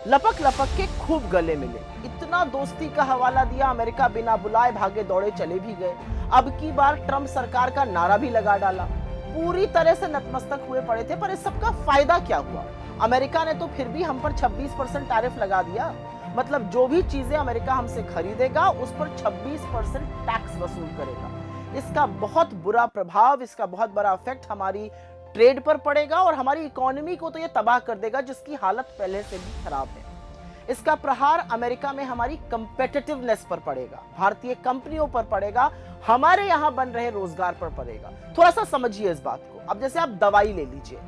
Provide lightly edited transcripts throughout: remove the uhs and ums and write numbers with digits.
लपक लपक के खूब गले मिले, इतना दोस्ती का हवाला दिया, अमेरिका बिना बुलाए भागे दौड़े चले भी गए। अब की बार ट्रंप सरकार का नारा भी लगा डाला। पूरी तरह से नतमस्तक हुए पड़े थे, पर इस सब का फायदा क्या हुआ? अमेरिका ने तो फिर भी हम पर 26% टैरिफ लगा दिया। मतलब जो भी चीजें अमेरिका हमसे खरीदेगा उस पर 26% टैक्स वसूल करेगा। इसका बहुत बुरा प्रभाव, इसका बहुत बड़ा इफेक्ट हमारी ट्रेड पर पड़ेगा और हमारी इकोनॉमी को तो ये तबाह कर देगा, जिसकी हालत पहले से भी खराब है। इसका प्रहार अमेरिका में हमारी कंपेटिटिवनेस पर पड़ेगा, भारतीय कंपनियों पर पड़ेगा, हमारे यहां बन रहे रोजगार पर पड़ेगा। थोड़ा सा समझिए इस बात को। अब जैसे आप दवाई ले लीजिए,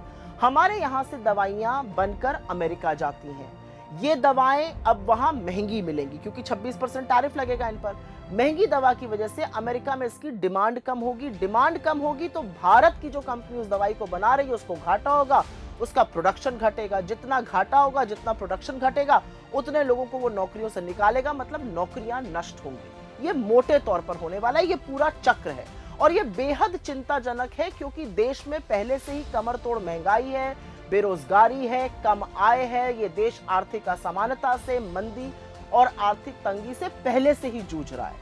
हमारे यहां से दवाइयां बनकर अमेरिका जाती हैं। ये दवाएं अब वहां महंगी मिलेंगी क्योंकि 26% टैरिफ लगेगा इन पर। महंगी दवा की वजह से अमेरिका में इसकी डिमांड कम होगी। डिमांड कम होगी तो भारत की जो कंपनी उस दवाई को बना रही है उसको घाटा होगा, उसका प्रोडक्शन घटेगा। जितना घाटा होगा, जितना प्रोडक्शन घटेगा, उतने लोगों को वो नौकरियों से निकालेगा, मतलब नौकरियां नष्ट होंगी। ये मोटे तौर पर होने वाला है, ये पूरा चक्र है और ये बेहद चिंताजनक है क्योंकि देश में पहले से ही कमर तोड़ महंगाई है, बेरोजगारी है, कम आय है। ये देश आर्थिक असमानता से, मंदी और आर्थिक तंगी से पहले से ही जूझ रहा है।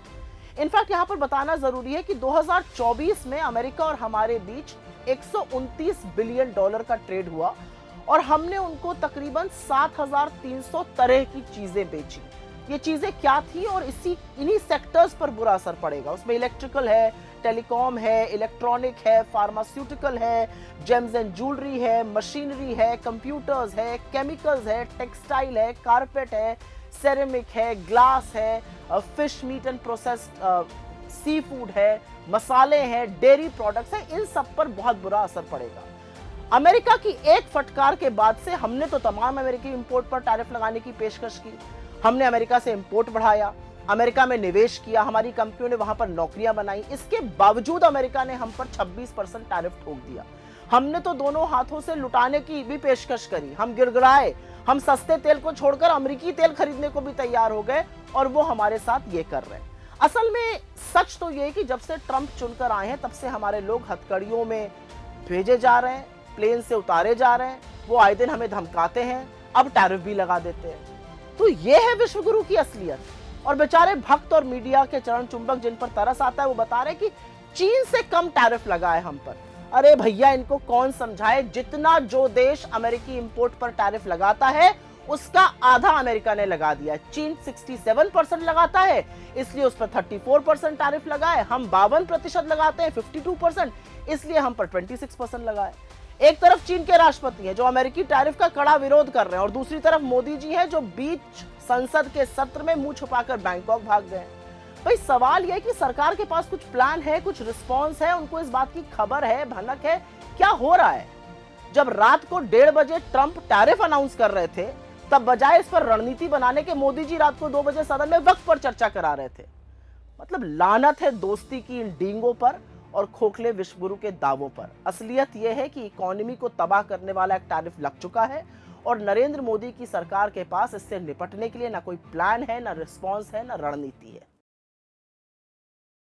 इनफैक्ट यहां पर बताना जरूरी है कि 2024 में अमेरिका और हमारे बीच 129 बिलियन डॉलर का ट्रेड हुआ और हमने उनको तकरीबन 7,300 तरह की चीजें बेची। ये चीजें क्या थी और इन्हीं सेक्टर्स पर बुरा असर पड़ेगा। उसमें इलेक्ट्रिकल है, टेलीकॉम है, इलेक्ट्रॉनिक है, फार्मास्यूटिकल है, जेम्स एंड ज्वेलरी है, मशीनरी है, कंप्यूटर्स है, केमिकल्स है, टेक्सटाइल है, कारपेट है, सेरेमिक है, ग्लास है, fish meat and processed seafood है, मसाले हैं, डेयरी प्रोडक्ट्स हैं। इन सब पर बहुत बुरा असर पड़ेगा। अमेरिका की एक फटकार के बाद से हमने तो तमाम अमेरिकी इंपोर्ट पर टैरिफ लगाने की पेशकश की। हमने अमेरिका से इंपोर्ट बढ़ाया, अमेरिका में निवेश किया, हमारी कंपनियों ने वहां पर नौकरियां बनाई। इसके बावजूद अमेरिका ने हम पर 26% टैरिफ ठोक दिया। हमने तो दोनों हाथों से लुटाने की भी पेशकश करी, हम गिड़गिड़ाए, हम सस्ते तेल को छोड़कर अमेरिकी तेल खरीदने को भी तैयार हो गए और वो हमारे साथ ये कर रहे हैं। असल में सच तो ये है कि जब से ट्रंप चुनकर आए हैं तब से हमारे लोग हथकड़ियों में भेजे जा रहे हैं, प्लेन से उतारे जा रहे हैं, वो आए दिन हमें धमकाते हैं, अब टैरिफ भी लगा देते हैं। तो ये है विश्वगुरु की असलियत। और बेचारे भक्त और मीडिया के चरण चुंबक जिन पर तरस आता है वो बता रहे कि चीन से कम टैरिफ लगा है हम पर। अरे भैया, इनको कौन समझाए, जितना जो देश अमेरिकी इंपोर्ट पर टैरिफ लगाता है उसका आधा अमेरिका ने लगा दिया। चीन 67% लगाता है, इसलिए उस पर 34% टैरिफ लगा है। हम 52% लगाते हैं, 52%, इसलिए हम पर 26% लगा है। एक तरफ चीन के राष्ट्रपति हैं जो अमेरिकी टैरिफ का कड़ा विरोध कर रहे हैं और दूसरी तरफ मोदी जी हैं जो बीच संसद के सत्र में मुंह छुपाकर बैंकॉक भाग गए। भाई सवाल यह है कि सरकार के पास कुछ प्लान है, कुछ रिस्पॉन्स है, उनको इस बात की खबर है, भनक है क्या हो रहा है? जब रात को 1:30 बजे ट्रंप टैरिफ अनाउंस कर रहे थे, तब बजाय इस पर रणनीति बनाने के मोदी जी रात को 2 बजे सदन में वक्त पर चर्चा करा रहे थे। मतलब लानत है दोस्ती की इन डींगों पर और खोखले विश्वगुरु के दावों पर। असलियत यह है कि इकोनॉमी को तबाह करने वाला एक टैरिफ लग चुका है और नरेंद्र मोदी की सरकार के पास इससे निपटने के लिए ना कोई प्लान है, ना रिस्पॉन्स है, ना रणनीति है।